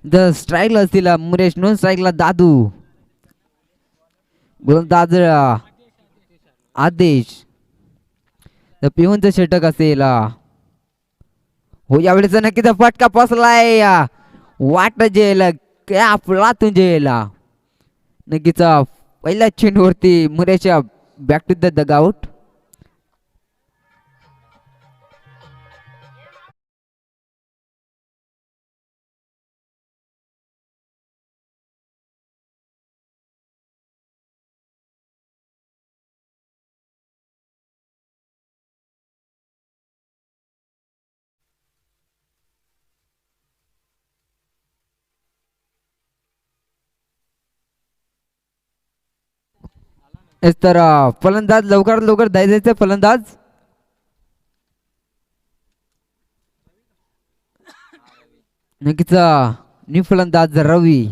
The स्ट्राईकला असतील मुरेश, non स्ट्राईकला दादू, गोलंदाज आदेश, द पिऊनचं षटक असेल. हो यावेळेस नक्कीच फटका बसलाय, वाट जेल काय आपलातून जेल. नक्कीच पहिल्या चेंडूवरती मुरेश बॅक टू द डगआउट. तर फलंदाज लवकरात लवकर द्यायचं फलंदाज. नक्कीच न्यू फलंदाज रवी.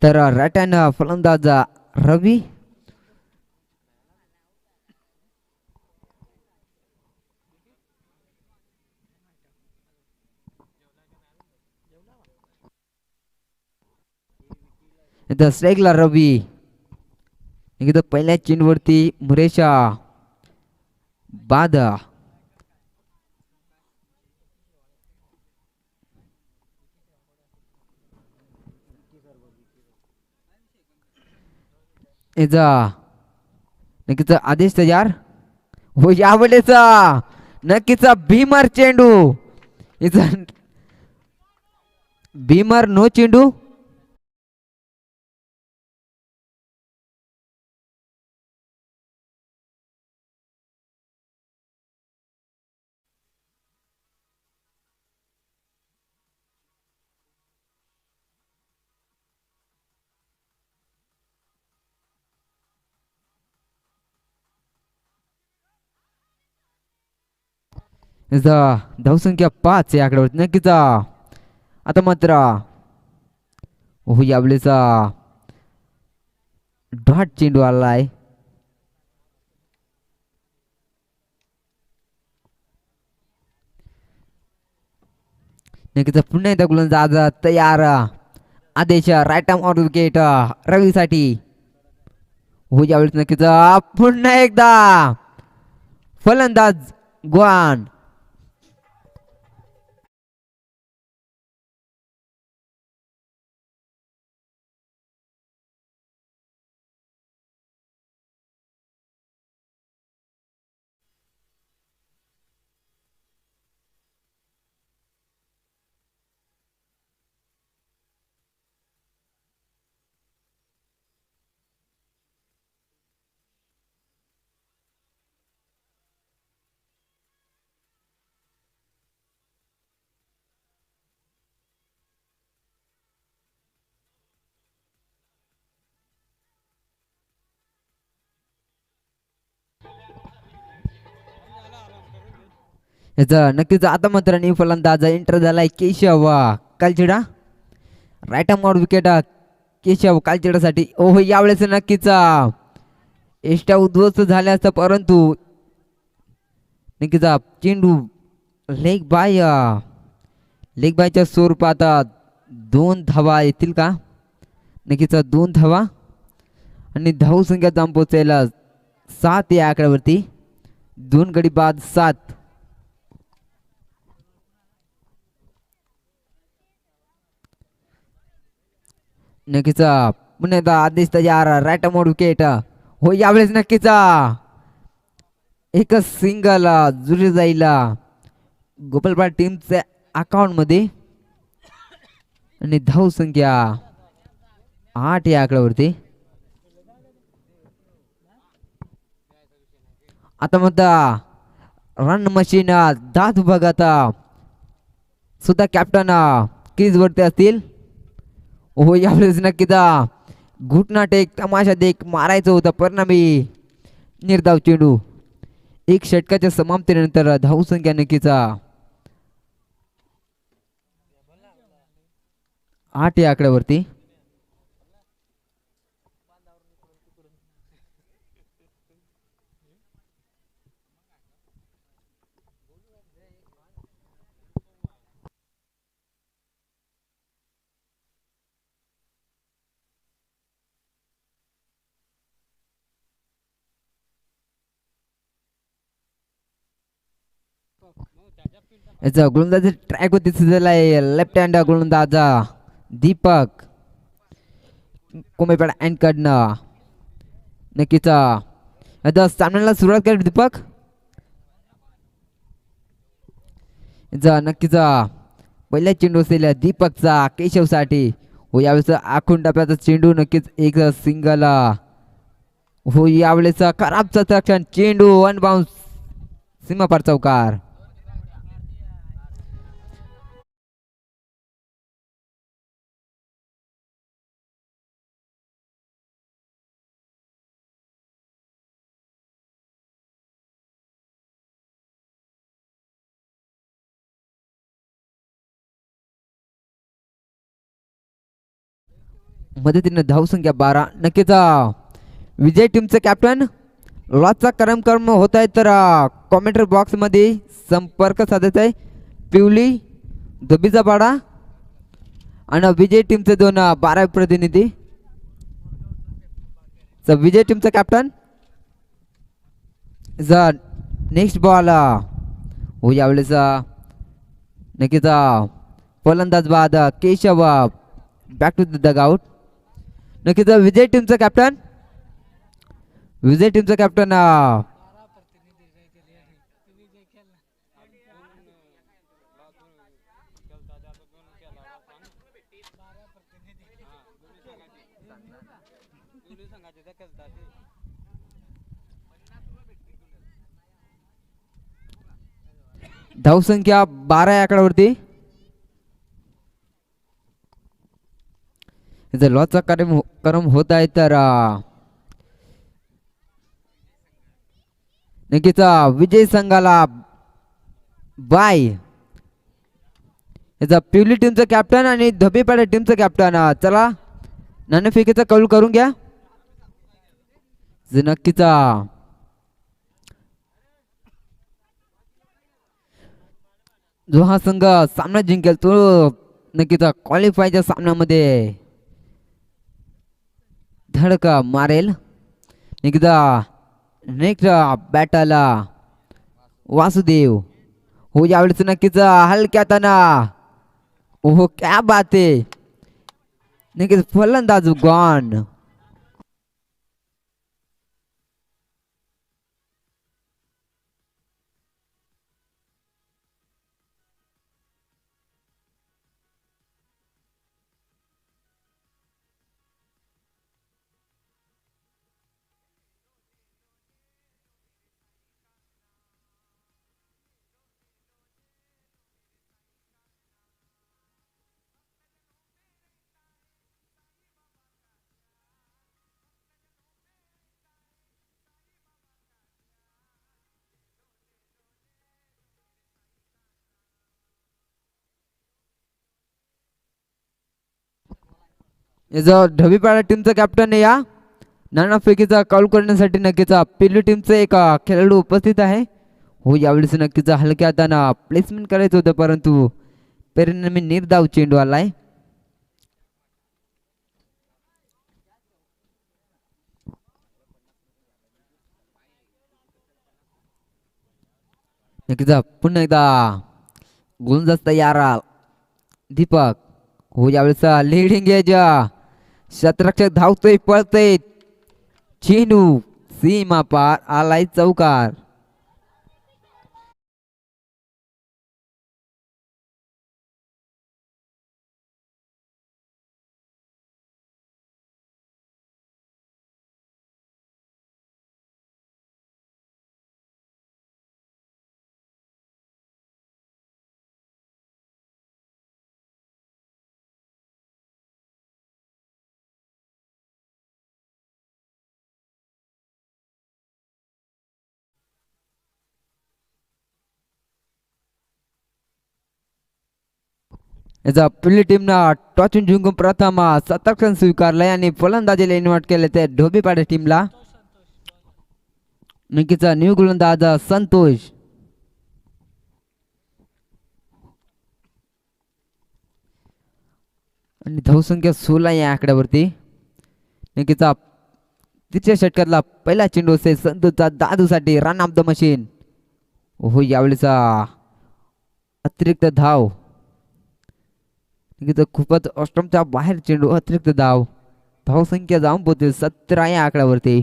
तर राईट हँड फलंदाज रवी. स्ट्राईकला रवी. इथं पहिल्या चेंडूवरती मुरेशा बाद. नक्कीच आदेश तयार. हो यावेळेस नक्कीच भीमर चेंडू. भीमर नो चेंडू. धावसंख्या 5 या आकड्यावरती. नक्कीच आता मात्र हो यावेळेस डॉट चेंडू आलाय. नक्कीच पुन्हा एकदा गोलंदाज तयार. आदेश राईट आर्म ऑन विकेट रवीसाठी. हो यावेळेस नक्कीच पुन्हा एकदा फलंदाज ग्वान. नक्कीच आता मात्र न्यू फलंदाज एंटर झालाय Keshav Kalchida. Right arm out wicket Keshav कालचिडासाठी. ओहो यावेळेस नक्कीच एष्ट्या उद्ध्वस्त झाल्या असता, परंतु नक्कीच चेंडू लेग बायच्या स्वरूपात 2 धावा येतील का. नक्कीच 2 धावा आणि धाव संख्या जाम पोहोचायला 7 या आकड्यावरती. 2 गडी बाद 7. नक्कीच पुन्हा एकदा आदेश तयार. राईट मोड विकेट. हो यावेळेस नक्कीच एकच सिंगल जुळले जाईल गोपालपाड टीमच्या अकाउंट मध्ये आणि धाव संख्या 8 या आकड्यावरती. आता म्हणता रन मशीन 10 विभागात सुद्धा कॅप्टन क्रीज वरती असतील. हो यावेळेस नक्कीच घुटनाट एक तमाशा देख मारायचं होतं, परिणामी निर्धाव चेंडू. 1 षटकाच्या समाप्तीनंतर धावसंख्या नक्कीच 8 या आकड्यावरती. याचा गोलंदाजी ट्रॅक होती सिजला लेफ्ट हँड गोलंदाज दीपक कोमेपेड अँड कडनं नक्कीच आता सामन्याला सुरुवात कर दीपक. नक्कीच पहिल्या चेंडू असेल दीपकचा केशवसाठी. हो यावेळेस आखून टप्प्याचा चेंडू नक्कीच एक सिंगल. हो यावेळेस खराब रक्षण चेंडू वन बाउन्स सीमापार चौकार. मदतीनं धावसंख्या 12. नक्कीच विजय टीमचं कॅप्टन लॉसचा कर्म होत आहे तर कॉमेंटर बॉक्स मध्ये संपर्क साधायचा आहे. पिवली दबीचा पाडा आणि विजय टीमचे 12 प्रतिनिधी. विजय टीमचा कॅप्टन नेक्स्ट बॉल. हो यावेळेस नक्कीच फलंदाज बाद Keshav back to the dugout. नक्कीच विजय टीमचा कॅप्टन धावसंख्या 12 या आकड्यावरती. लॉसचा कार्यक्रम होत आहे तर नक्कीच विजय संघाला बाय. याचा पिवली टीमचं कॅप्टन आणि धबीपाडा टीमचं कॅप्टन. चला नाणेफेकीचा कौल करून घ्या. नक्कीच जो हा संघ सामना जिंकेल तो नक्कीच क्वालिफायच्या सामन्यामध्ये धडका मारेल. एकदा नेक्स्ट बॅटल वासुदेव. हो यावेळेस नक्कीच हलक्यातना. ओहो क्या बात आहे. नक्कीच फलंदाज गॉन. ढवीपाडा टीमचा कॅप्टन या नाणेफेकीचा कौल करण्यासाठी नक्कीच पिल्लू टीमचं एक खेळाडू उपस्थित आहे. हो यावेळेस नक्कीच हलक्या हाताने प्लेसमेंट करायचं होतं परंतु परिणामी निर्धाव चेंडू आलाय. नक्कीच पुन्हा एकदा गोलंदाज तयार दीपक. हो यावेळेस लिडिंग एज शतरक्षक धावतोय पळतोय चेंडू सीमा पार आलाय चौकार. याचा पहिली टीमनं टॉचून जिंकून प्रथम शतक स्वीकारलंय आणि फलंदाजीला इन्व्हाइट केले ते ढोबीपाडे टीमला. नक्कीच न्यू गोलंदाज संतोष. आणि धावसंख्या 16 या आकड्यावरती. नक्कीच तिसऱ्या षटकातला पहिला चेंडू असेल संतोषचा दादूसाठी रन ऑफ द मशीन. हो यावेळेचा अतिरिक्त धाव. खूपच ऑस्ट्रमच्या बाहेर चेंडू अतिरिक्त धाव. धावसंख्या जाऊन पोहोचेल 17 या आकड्यावरती.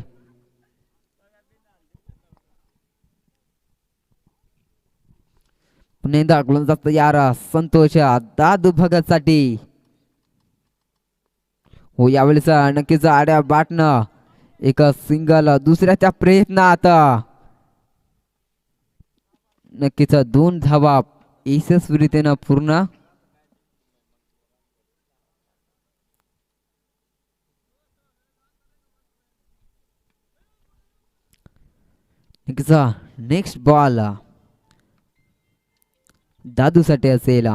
पुन्हा एकदा गोलंदाज तयार संतोष दादू भगत साठी. हो यावेळेचा नक्कीच आड्या बाटणं एक सिंगल दुसऱ्याच्या प्रयत्नात नक्कीच 2 धावा यशस्वीरित्यानं पूर्ण. नक्कीच नेक्स्ट बॉल दादूसाठी असेल.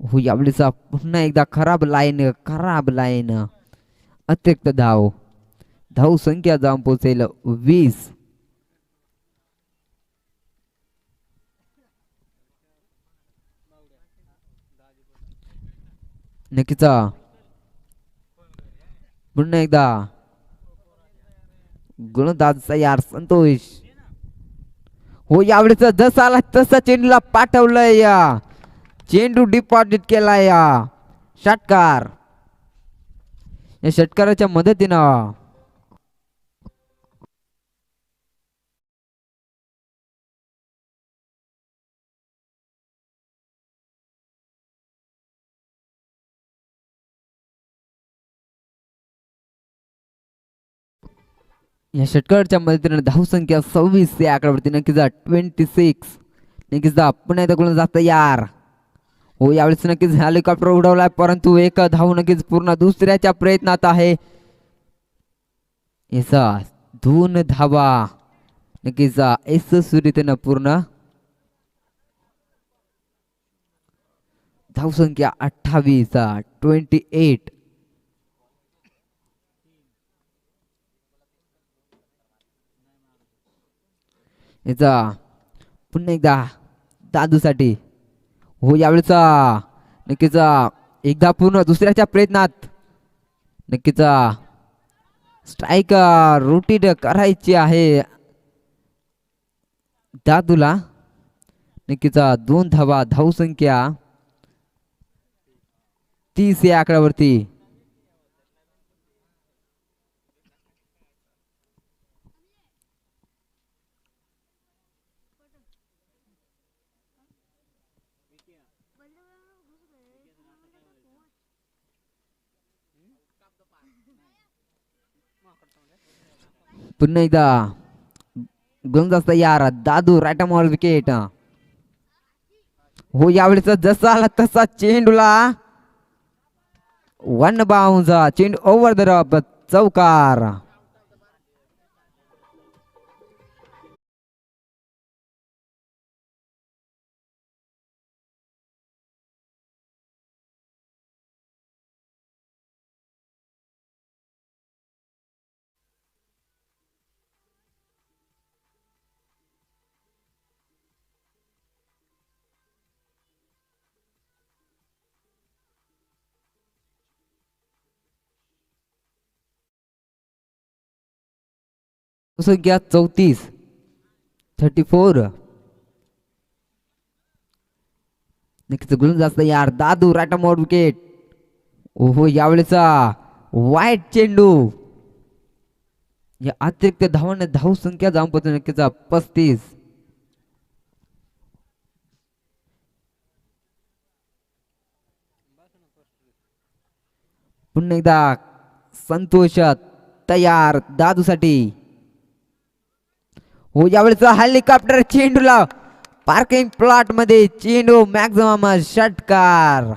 हो यावेळेचा पुन्हा एकदा खराब लाईन अतिरिक्त धाव. धाव संख्या जाऊन पोहोचेल 20. नक्कीच पुन्हा एकदा गोलंदाज तयार संतोष. हो यावेळेस जसा आला तसा चेंडूला पाठवलंय. चेंडू डिपॉझिट केलाय षटकार. या षटकाराच्या मदतीनं या षटकाराच्या मदतीने धावसंख्या 26 या आकड्यावरती. नक्कीच 26. नक्कीच पुन्हा एकदा गोलंदाज तयार. हो यावेळेस नक्कीच हेलिकॉप्टर उडवलाय परंतु एक धाव नक्कीच पूर्ण दुसऱ्याच्या प्रयत्नात आहे. याचा 2 धावा नक्कीच यशस्वीरित्यानं पूर्ण. धावसंख्या 28. 28. याचा पुन्हा एकदा दादूसाठी. हो यावेळेचा नक्कीच एकदा पूर्ण दुसऱ्याच्या प्रयत्नात नक्कीच स्ट्राईक रोटेट करायची आहे दादूला. नक्कीच 2 धावा. धावसंख्या 30 या आकड्यावरती. पुन्हा एकदा गोलंदाज तयार दादू राईट मॉल विकेट. हो यावेळेस जसा आला तसा चेंडूला 1 बाउन्स. चेंडू ओव्हर द रफ चौकार. संख्या 34. 34. नक्कीच गोलंदाज यार दादू राईट मोड विकेट. ओहो यावेळेचा वाईट चेंडू. या अतिरिक्त धावाने धाव संख्या जाऊन पोहोचते नक्कीच 35. पुन्हा एकदा संतोष तयार दादूसाठी. हो यावेळेचा हेलिकॉप्टर चेंडूला पार्किंग प्लॉट मध्ये चेंडू मॅक्झिमम षटकार.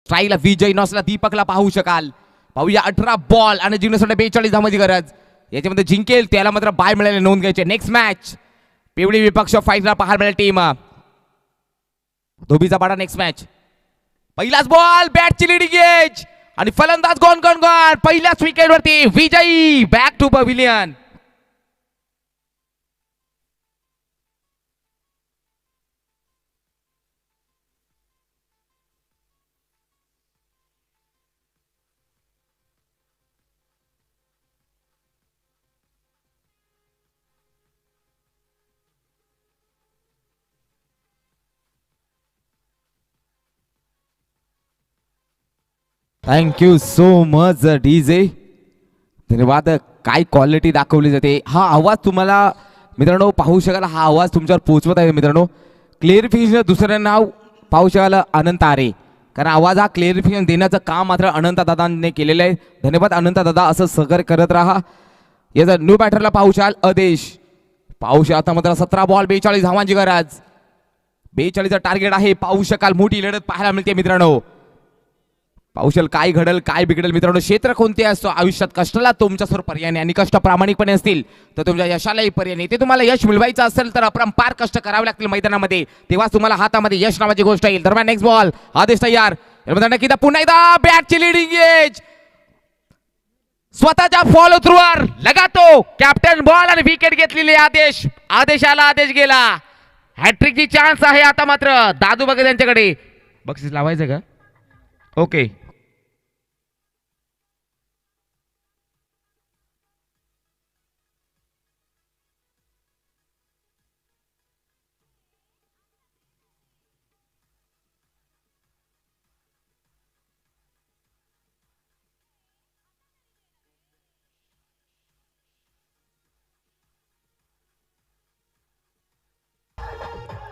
ट्रायला विजय नसला दीपकला पाहू शकाल. पाहूया 18 बॉल आणि जिंकण्यासाठी 42 धावांची गरज. याच्यामध्ये जिंकेल त्याला मात्र बाय मिळाले नोंद घ्यायचे. नेक्स्ट मॅच पिवळी विपक्ष फाईटला पाहायला मिळेल टीम धोबीचा पाडा. नेक्स्ट मॅच पहिलाच बॉल बॅटची लिडिंग एज आणि फलंदाज गॉन गॉन गॉन पहिल्याच विकेट वरती विजयी back to pavilion. Thank you so much DJ. धन्यवाद. काय क्वालिटी दाखवली जाते. हा आवाज तुम्हाला मित्रांनो पाहू शकाल. हा आवाज तुमच्यावर पोहोचवत आहे मित्रांनो. क्लिअरिफिकेशन दुसरं नाव पाहू शकाल अनंत आरे. कारण आवाज हा क्लिअरिफिकेशन देण्याचं काम मात्र अनंत दादांनी केलेलं आहे. धन्यवाद अनंत दादा. असं सहकार्य करत राहा. याचा न्यू बॅटरला पाहू शकाल आदेश. पाहू शकाल आता मात्र 17 बॉल 42 धावांची गरज. 42चं टार्गेट आहे. पाहू शकाल मोठी लढत पाहायला मिळते मित्रांनो. पाऊशल काय घडल काय बिघडेल मित्रांनो. क्षेत्र कोणते असतो आयुष्यात कष्टाला तुमच्यासमोर पर्याय नाही आणि कष्ट प्रामाणिकपणे असतील तर तुमच्या यशालाही पर्याय नाही. ते तुम्हाला यश मिळवायचं असेल तर अपरंपार कष्ट करावे लागतील मैदानामध्ये. तेव्हा तुम्हाला हातामध्ये यश नावाची गोष्ट येईल. दरम्यान नेक्स्ट बॉल आदेश तयार. नक्की पुन्हा एकदा बॅटची लिडिंग एज स्वतःच्या फॉलो थ्रूवर लगातो कॅप्टन बॉल आणि विकेट घेतलेली आदेश. आदेशाला आदेश गेला. हॅट्रिकची चान्स आहे आता मात्र दादू बघे यांच्याकडे. बक्षीस लावायचं का? ओके.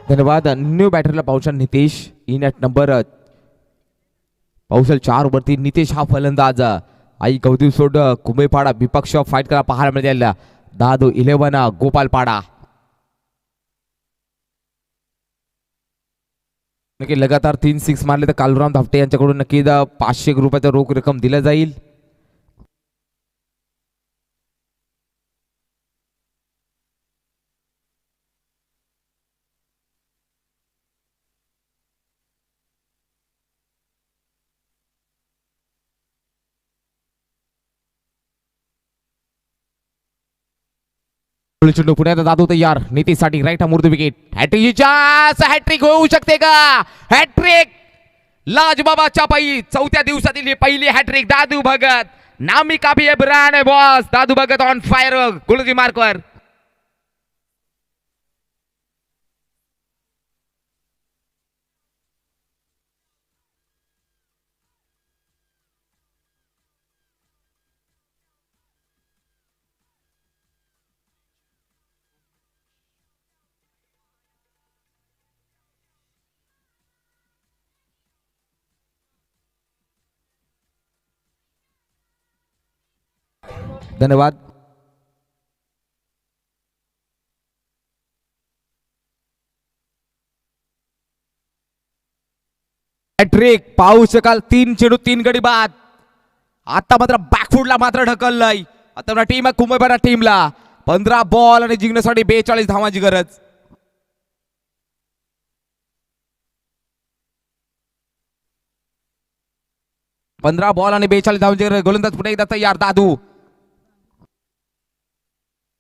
धन्यवाद. न्यू बॅटरला पाऊशल नितेश इन ॲट नंबर पाऊशल 4 वरती नितेश हा फलंदाज. आई कौतिक सोड कुंभेपाडा विपक्ष फाईट करा पाहायला मिळेल. दादू 11 गोपालपाडा. नक्की लगातार 3 6 मारले तर कालुराम धापटे यांच्याकडून नक्की 500 रुपयाचा रोख रक्कम दिला जाईल. चेंडू पुण्यात दादू तयार. नीतीसाठी right Murthy wicket. Hat trick chance. Hat trick होऊ शकते का? हॅट्रिक लाजबाबाच्या पायी 4थ्या दिवसातील ही पहिली हॅट्रिक दादू भगत. नामी काफी है ब्रांड है boss. Dadu Bhagat on fire गोलंदाजी मार्कवर. धन्यवाद. हॅट्रिक पाहू शकाल. 3 चेंडू 3 गडी बाद. आता मात्र बॅकफुटला मात्र ढकललंय. आता टीम कुंभेपाडा टीमला 15 बॉल आणि जिंकण्यासाठी 42 धावांची गरज. पंधरा बॉल आणि 42 धावांची गरज. गोलंदाज पुढे एकदा तयार दादू.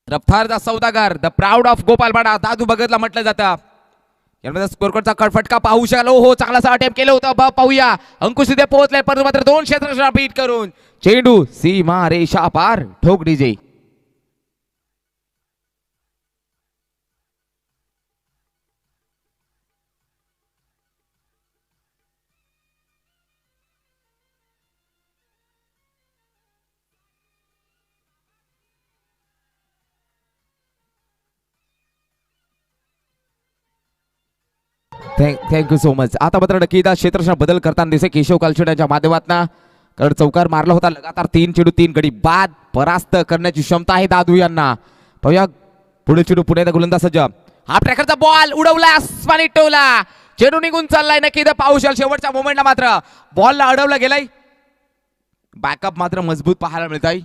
रफ्तारचा सौदागर द प्राऊड ऑफ गोपालपाडा दादू भगतला म्हटलं जातं. यामध्ये स्कोरकडचा फटका पाहू शकाल. हो चांगला अटेम्प्ट केलं होतं. पाहूया अंकुश तिथे पोहोचले परंतु मात्र 2 क्षेत्र बीट करून चेंडू सीमा रेषा पार ठोक डीजे. Thank you so much. आता मात्र नक्की क्षेत्रशा बदल करताना दिसे केशव कालशेटाच्या माध्यमातून. कारण चौकार मारला होता. लगातार 3 चेंडू 3 गडी बाद परास्त करण्याची क्षमता आहे दादू यांना. पाहूया पुढे चेंडू पुढे गोलंदाज सज्ज. हा ट्रॅकरचा बॉल उडवला आसमानी टोला. चेंडू निघून चाललाय. नक्की पाहू शकाल शेवटच्या मोमेंटला मात्र बॉलला अडवला गेलाय. बॅकअप मात्र मजबूत पाहायला मिळत आहे.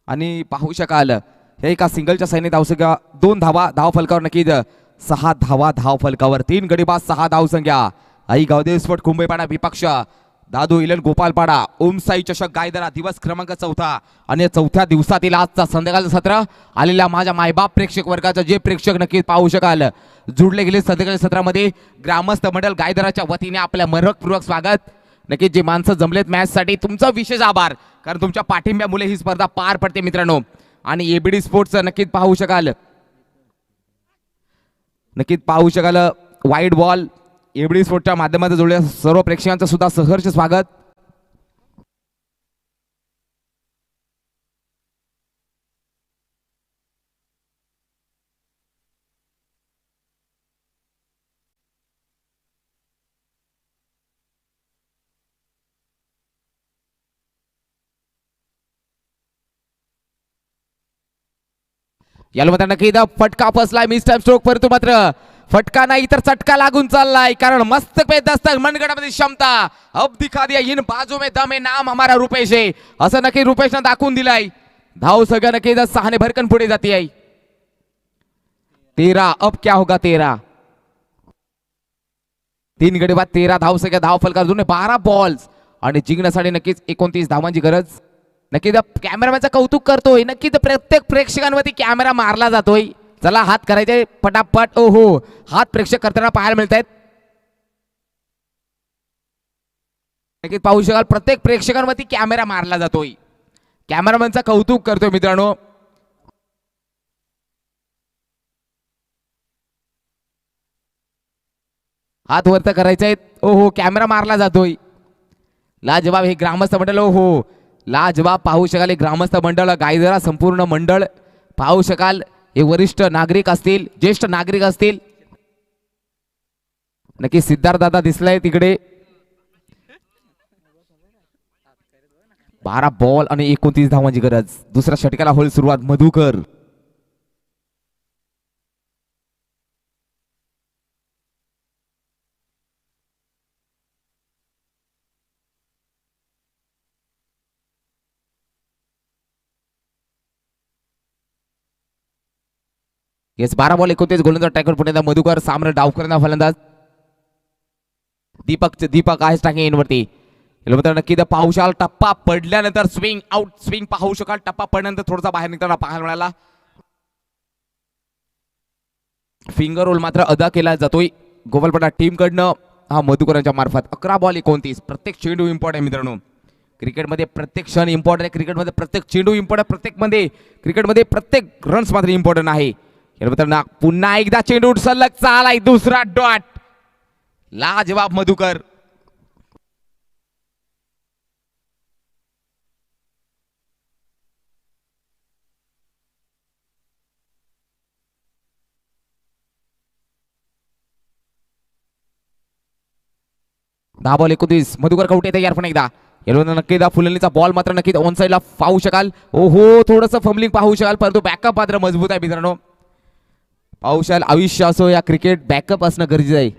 आणि पाहू शकाल हे एका सिंगलच्या सैन्य धावसंख्या 2 धावा धाव फलकावर नक्कीच 6 धावा धाव फलकावर 3 गडीबाज 6 धावसंख्या. आई गावदेव स्फोट कुंभेपाडा विपक्ष दादू इलन गोपालपाडा ओमसाई चषक गायदरा दिवस क्रमांक 4 आणि 4थ्या दिवसातील आजचा संध्याकाळचं सत्र आलेल्या माझ्या मायबाप प्रेक्षक वर्गाचं जे प्रेक्षक नक्कीच पाहू शकाल जुडले गेले संध्याकाळच्या सत्रामध्ये ग्रामस्थ मंडळ गायदराच्या वतीने आपल्या मनपूर्वक स्वागत. नक्कीच जे माणसं जमलेत मॅच साठी तुमचा विशेष आभार कारण तुमच्या पाठिंब्यामुळे ही स्पर्धा पार पडते मित्रांनो. आणि एबीडी स्पोर्ट्स नक्कीच पाहू शकाल वाईड बॉल एबीडी स्पोर्टच्या माध्यमातून जोडल्या सर्व प्रेक्षकांचं सुद्धा सहर्ष स्वागत. याला मात्र नक्की फटका फसलाय मिस्टर स्ट्रोक परंतु मात्र फटका नाही तर चटका लागून चाललाय कारण मस्त पे दस्तक मनगडामध्ये क्षमता अब दिखा दिया इन बाजू में दम है नाम हमारा रुपेश है असं नक्की रुपेशनं दाखवून दिलाय. धाव सगळं नक्की 6 ने भरकन पुढे जाते आहे 13. अब क्या होगा 13 3 गडी बाद 13 धाव सगळ्या धाव फलकावर 12 बॉल्स आणि जिंकण्यासाठी नक्कीच 29 धावांची गरज. नक्की कॅमेरामॅनचं कौतुक करतोय नक्की प्रत्येक प्रेक्षकांवरती कॅमेरा मारला जातोय. चला हात करायचे पटापट. ओहो हात प्रेक्षक करताना पाहायला मिळत आहेत. नक्कीच पाहू शकाल प्रत्येक प्रेक्षकांवरती कॅमेरा मारला जातोय. कॅमेरामॅनचं कौतुक करतोय मित्रांनो. हात वरत करायचे ओहो कॅमेरा मारला जातोय. लाजवाब हे ग्रामस्थ मंडळ ओहो लाजवाब पाहू शकाल हे ग्रामस्थ मंडळ गायदरा संपूर्ण मंडळ पाहू शकाल हे वरिष्ठ नागरिक असतील ज्येष्ठ नागरिक असतील. नक्की सिद्धार्थ दादा दिसलाय तिकडे. 12 बॉल आणि 29 धावांची गरज. दुसऱ्या षटकाला होईल सुरुवात मधुकर. येस 12 बॉल 29 गोलंदाज टॅकल पुढे मधुकर सामने डावकरना फलंदाज दीपक आहे स्ट्रायकिंग एंडवरती. नक्की पाहू शकाल टप्पा पडल्यानंतर स्विंग आउट स्विंग पाहू शकाल टप्पा पडल्यानंतर थोडासा बाहेर निघताना पाहायला मिळाला. फिंगर रोल मात्र अदा केला जातोय गोपालपाडा टीम कडनं हा मधुकरांच्या मार्फत. 11 बॉल 29 प्रत्येक चेंडू इम्पॉर्टंट आहे मित्रांनो. क्रिकेटमध्ये प्रत्येक क्षण इम्पॉर्टंट आहे. क्रिकेटमध्ये प्रत्येक चेंडू इम्पॉर्टंट क्रिकेटमध्ये प्रत्येक रन्स मात्र इम्पॉर्टंट आहे. पुन्हा एकदा चेंडू सलग चालाय दुसरा डॉट लाजवाब मधुकर. दहा बॉल 29 मधुकर कवटे तयार पण एकदा नक्की फुलणीचा बॉल मात्र नक्की ऑन साइडला पाहू शकाल. ओहो थोडंसं फंबलिंग पाहू शकाल परंतु बॅकअप मात्र मजबूत आहे मित्रांनो. पाहू शकाल आयुष्य असो या क्रिकेट बॅकअप असणं गरजेचं आहे.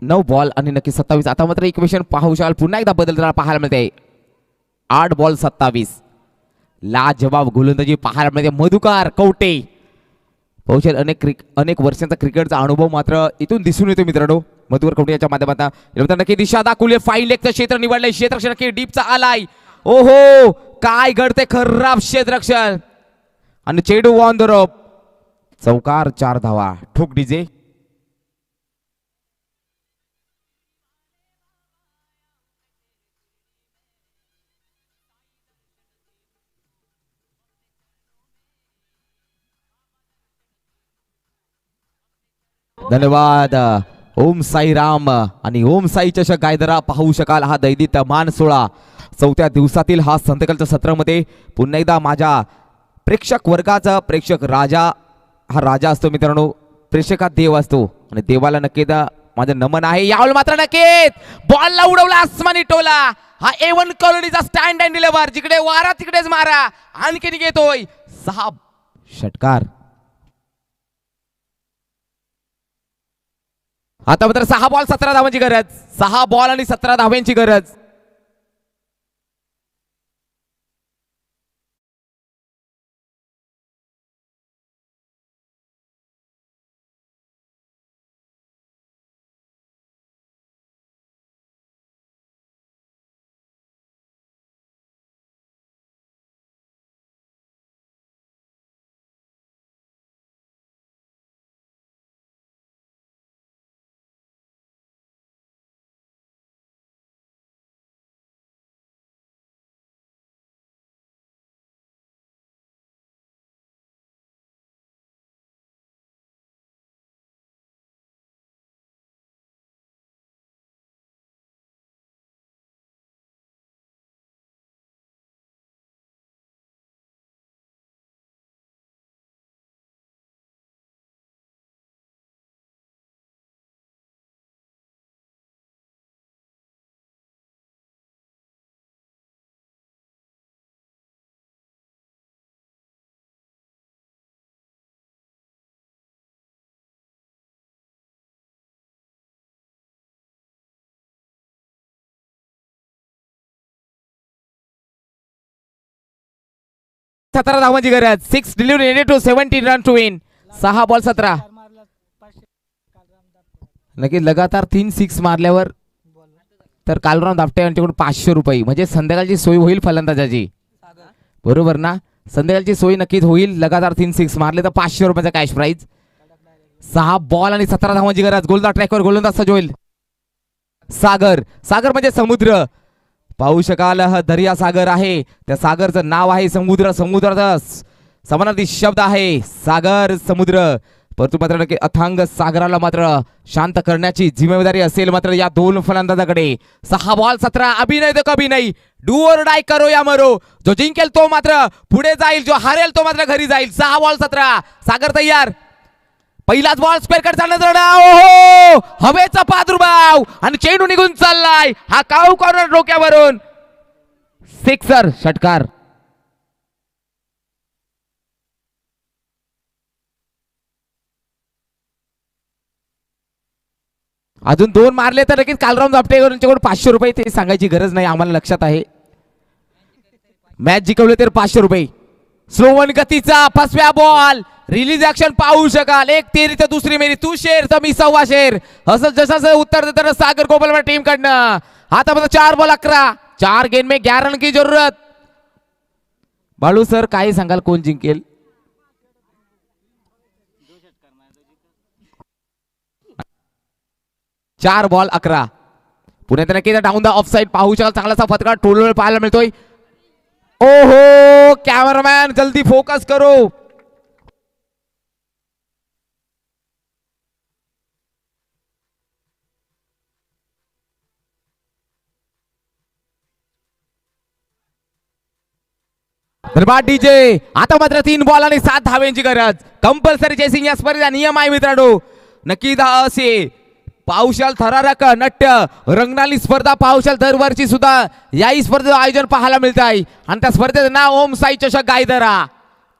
नऊ बॉल आणि नक्की 27. आता मात्र इक्वेशन पाहू शकाल पुन्हा एकदा बदलताना पाहायला मिळते. 8 बॉल 27 लाजवाब गोलंदाजी पाहायला मिळते मधुकर कवटे. पाहू शकाल अनेक वर्षांचा क्रिकेटचा अनुभव मात्र इथून दिसून येतो मित्रांनो मधुकर कवटे याच्या माध्यमातून. नक्की दिशा दाखवली फाईन लेगचं क्षेत्र निवडलंय. क्षेत्ररक्षण नक्की डीपचा आलाय. ओहो काय घडते खराब क्षेत्ररक्षण आणि चेंडू ऑन द रोप चौकार 4 धावा ठोक डीजे. धन्यवाद ओम साई राम आणि ओम साई चषक गायदरा पाहू शकाल हा दैदित्यमान सोहळा 4थ्या दिवसातील हा संध्याकाळच्या सत्रामध्ये पुन्हा एकदा माझ्या प्रेक्षक वर्गाचा प्रेक्षक राजा हा राजा असतो मित्रांनो. प्रेक्षकात देव असतो आणि देवाला नक्की माझं नमन आहे. यावेळी मात्र नक्कीच बॉलला उडवला आसमानी टोला. हा A1 कॉलनीचा स्टँड अँड डिलिव्हर, जिकडे वारा तिकडेच मारा. आणखीन घेतोय 6 षटकार. आता मात्र 6 बॉल 17 धावांची गरज. 6 बॉल आणि 17 धावांची गरज. सतरा धावांची गरज. 6 delivery needed to 17 run to win. 6 ball 17. नक्की लगातार 3 6 मारल्यावर तर कालराम दापटे यांच्याकडून 500 रुपये, म्हणजे संध्याकाळची सोय होईल फलंदाजाची. बरोबर ना, संध्याकाळची सोय नक्कीच होईल. लगातार 3 6 मारले तर 500 रुपयाचा कॅश प्राइज. 6 बॉल आणि 17 धावांची गरज. गोलंदाज ट्रॅकवर गोलंदाज सज्ज होईल. सागर. सागर म्हणजे समुद्र. पाहू शकाल हा दर्या सागर आहे. त्या सागरचं नाव आहे समुद्र. समुद्राचा समानार्थी शब्द आहे सागर, समुद्र. परंतु मात्र नक्की अथांग सागराला मात्र शांत करण्याची जिम्मेदारी असेल मात्र या दोन फलंदाजाकडे. 6 बॉल 17. अभिनय तर कभी नाही. डू और डाय करो या मरो. जो जिंकेल तो मात्र पुढे जाईल, जो हारेल तो मात्र घरी जाईल. 6 बॉल 17. सागर तयार. पहिलाच बॉल स्क्वेअर कट झाला. ओहो, हवेचा प्रादुर्भाव आणि चेंडू निघून चाललाय. हा काऊ कॉर्नर डोक्यावरून. सिक्सर, षटकार. अजून 2 मारले तर लगेच कालराम दापटे यांच्याकडून 500 रुपये. ते सांगायची गरज नाही, आम्हाला लक्षात आहे. मॅच जिंकवले तर 500 रुपये. स्लोवन गतीचा 5व्या बॉल. रिलीज ऍक्शन पाहू शकाल. 1 तेरी तर दुसरी मेरी. तू शेर तर मी 1.25 शेर. असं जसं उत्तर देताना सागर गोपाल टीम कडनं. आता बघा 4 बॉल 11. 4 गेंद में 11 रन की जरूरत. बाळू सर काय सांगाल, कोण जिंकेल? चार बॉल 11. पुण्यात नक्की डाऊन द ऑफ साइड पाहू शकाल. चांगलासा फटका टोलवेळ पाहायला मिळतोय. ओहो, कॅमेरामॅन जल्दी फोकस करो. धन्यवाद डीजे. आता मात्र 3 बॉल आणि 7 धाव्यांची गरज. कंपल्सरी चेसिंग या स्पर्धेचा नियम आहे मित्रांनो. नक्की असे पावशाल थरारक नट्य रंगणाली स्पर्धा पावशाल दरवर्षी सुद्धा याही स्पर्धेचं आयोजन पाहायला मिळत आहे. आणि त्या स्पर्धेचं नाव ओम साई चषक गायदरा.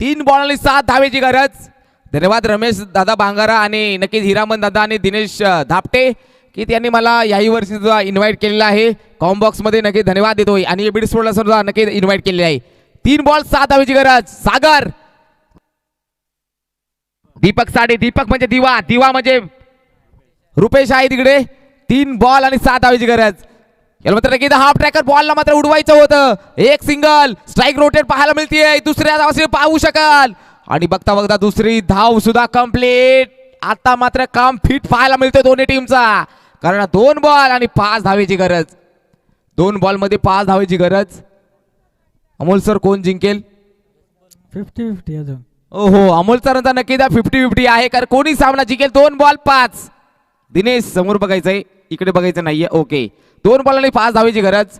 3 बॉल आणि 7 धावेची गरज. धन्यवाद रमेश दादा बांगारा आणि नक्कीच हिरामन दादा आणि दिनेश धापटे की त्यांनी मला याही वर्षी सुद्धा इन्व्हाइट केलेलं आहे. कॉम बॉक्स मध्ये नक्कीच धन्यवाद देतोय. आणि बीड स्पोर्टला सुद्धा नक्कीच इन्व्हाइट केलेले आहे. 3 बॉल 7 धावेची गरज. सागर. दीपक साडे. दीपक म्हणजे दिवा. दिवा म्हणजे रुपेश आहे तिकडे. 3 बॉल आणि 7 धावेची गरज. याला मात्र नक्की हाफ ट्रॅकर बॉलला मात्र उडवायचं होतं. 1 सिंगल. स्ट्राईक रोटेट पाहायला मिळते. दुसऱ्या धावासाठी पाहू शकाल. आणि बघता बघता दुसरी धाव सुद्धा कंप्लीट. आता मात्र काम फिट पाहायला मिळतोय दोन्ही टीमचा. कारण 2 बॉल आणि 5 धावेची गरज. 2 बॉल मध्ये 5 धावेची गरज. अमोल सर कोण जिंकेल? 50-50 अजून. ओहो, अमोल सरांचा नक्की 50-50 आहे. कारण कोणी सामना जिंकेल. 2 बॉल 5. दिनेश समोर बघायचंय, इकडे बघायचं नाहीये. ओके, 2 बॉल आणि 5 धावेची गरज.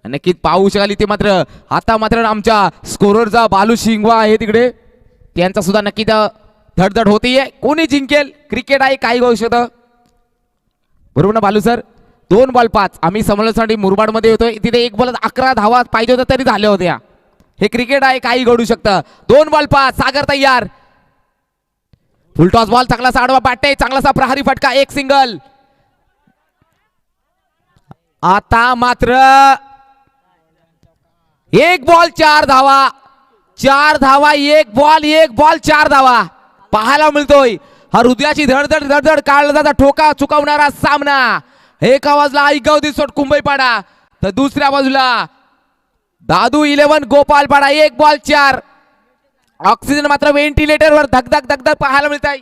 नक्कीच पाहू शकाल इथे मात्र आता मात्र आमच्या स्कोररचा बालू शिंगवा आहे तिकडे. त्यांचा सुद्धा नक्की धडधड होतीये. कोणी जिंकेल? क्रिकेट आहे, काही होऊ शकतं. बरोबर ना बालू सर? 2 बॉल 5. आम्ही समोरसाठी मुरबाडमध्ये होतोय तिथे 1 बॉल 11 धावा पाहिजे होत्या तरी झाल्या होत्या. हे क्रिकेट आहे, काही घडू शकतं. 2 बॉल 5. सागर तयार. फुल टॉस बॉल चांगलासा आडवा बाटे, चांगलासा प्रहारी फटका, 1 सिंगल. आता मात्र 1 बॉल 4 धावा. 4 धावा, 1 बॉल 4 धावा पाहायला मिळतोय. हा हृदयाची धडधड धडधड काढला जाता ठोका चुकवणारा सामना. एका बाजूला आईगाव दिसोट कुंभईपाडा तर दुसऱ्या बाजूला दादू 11 गोपालपाडा. 1 बॉल 4. ऑक्सिजन मात्र व्हेंटिलेटरवर धगधग धगधग पाहायला मिळत आहे.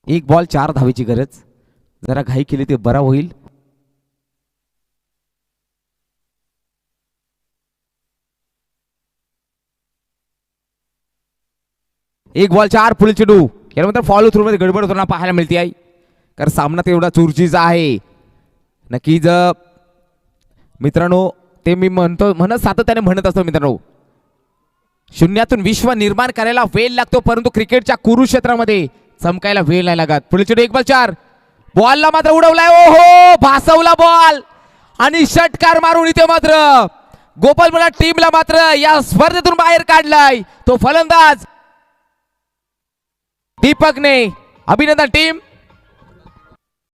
एक बॉल 4 धावेची गरज. जरा घाई केली ते बरा होईल. एक बॉल 4 पुढील चेंडू. यानंतर फॉलो थ्रू मध्ये गडबड होताना पाहायला मिळते आहे, कारण सामना तेवढा चुरशीचा आहे. नक्कीच मित्रांनो, ते मी म्हणत सातत्याने म्हणत असतो मित्रांनो, शून्यातून विश्व निर्माण करायला वेळ लागतो, परंतु क्रिकेटच्या कुरुक्षेत्रामध्ये चमकायला वेळ नाही लागत. पुढील चेंडू 1 बॉल 4. बॉलला मात्र उडवलाय, ओहो भासवला बॉल आणि षटकार मारून इथे मात्र गोपालपाडा टीमला मात्र या स्पर्धेतून बाहेर काढलाय तो फलंदाज दीपकने. अभिनंदन टीम.